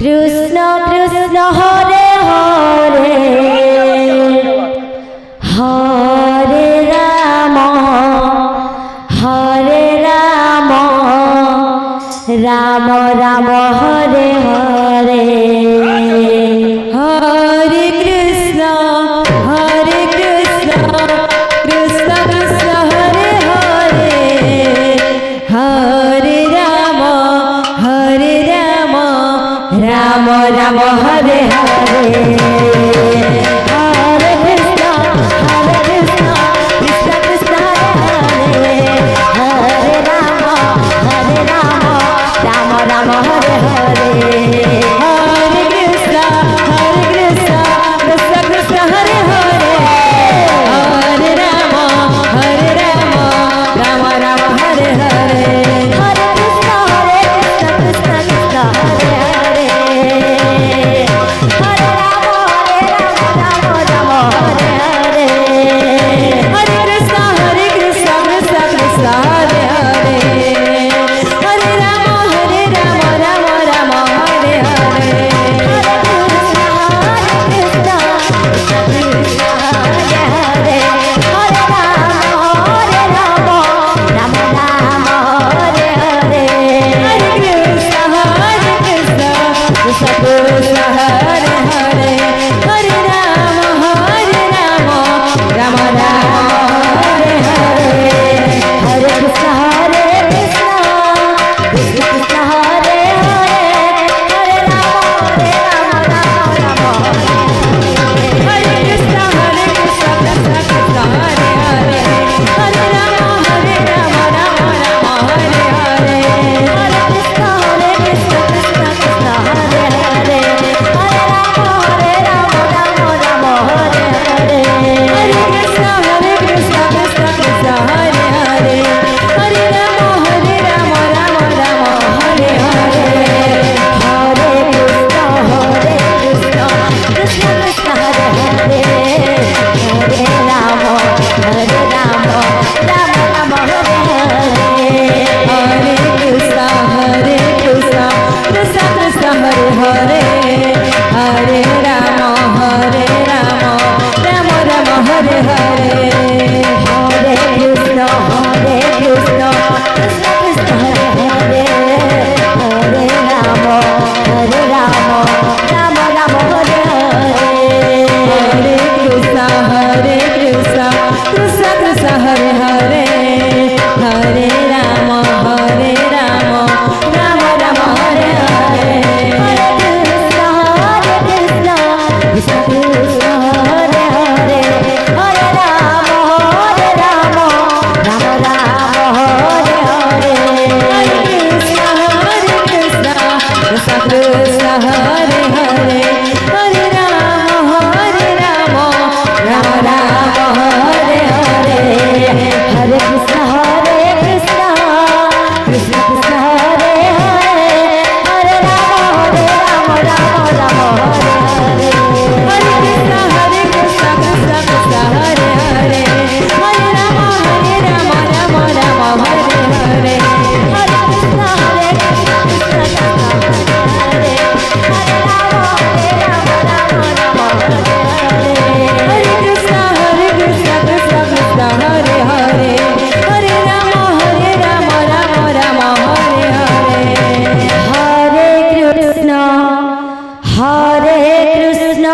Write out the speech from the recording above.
Krishna Krishna Hare Hare Hare Ram Ram Ram Hare Hare Hare Krishna Krishna Krishna Hare Hare Hare Ram Ram Ram Hare Hare Hare Krishna Krishna Krishna Hare Hare Hare Ram Ram Ram Hare Hare Hare Krishna Krishna Krishna Hare Hare Hare Ram Ram Ram Hare Hare Hare Krishna Krishna Krishna Hare Hare Hare Ram Ram Ram Hare Hare Hare Krishna Krishna Krishna Hare Hare Hare Ram Ram Ram Hare Hare Hare Krishna Krishna Krishna Hare Hare Hare Ram Ram Ram Hare Hare Hare Krishna Krishna Krishna Hare Hare Hare Ram Ram Ram Hare Hare Hare Krishna Krishna Krishna Hare Hare Hare Ram Ram Hare Krishna Krishna Krishna Hare Hare Hare Ram Ram Ram Hare Hare Hare Krishna Krishna Krishna Hare Hare Hare Ram Ram Hare Hare Hare Krishna Krishna Krishna Hare Hare Hare Ram Ram Ram Hare Hare Hare Krishna Krishna Krishna Hare Hare Hare Ram Ram Ram Hare Hare Hare Krishna Krishna Krishna Hare Hare Hare Ram Ram Ram Hare Hare Hare Krishna Krishna Krishna Hare Hare Hare Ram Ram Ram Hare Hare Hare Krishna Krishna Krishna Krishna Hare Hare Hare Ram Ram Ram Hare Hare Hare Krishna Krishna Krishna Hare Hare Hare Ram Ram Ram Hare Hare Hare Krishna Krishna Krishna Hare Hare Hare Ram Ram Ram Hare Hare Hare Krishna Krishna Krishna Krishna Hare Hare Hare Ram Ram Hare Hare Hare Krishna Krishna Krishna Krishna Hare Hare Hare Ram Ram Ram Hare Hare Hare Krishna Krishna Krishna Hare Hare Ram Ram Hare Hare Hare Krishna Krishna Krishna Hare Hare Hare Ram Ram Hare Hare Hare Krishna Hare Krishna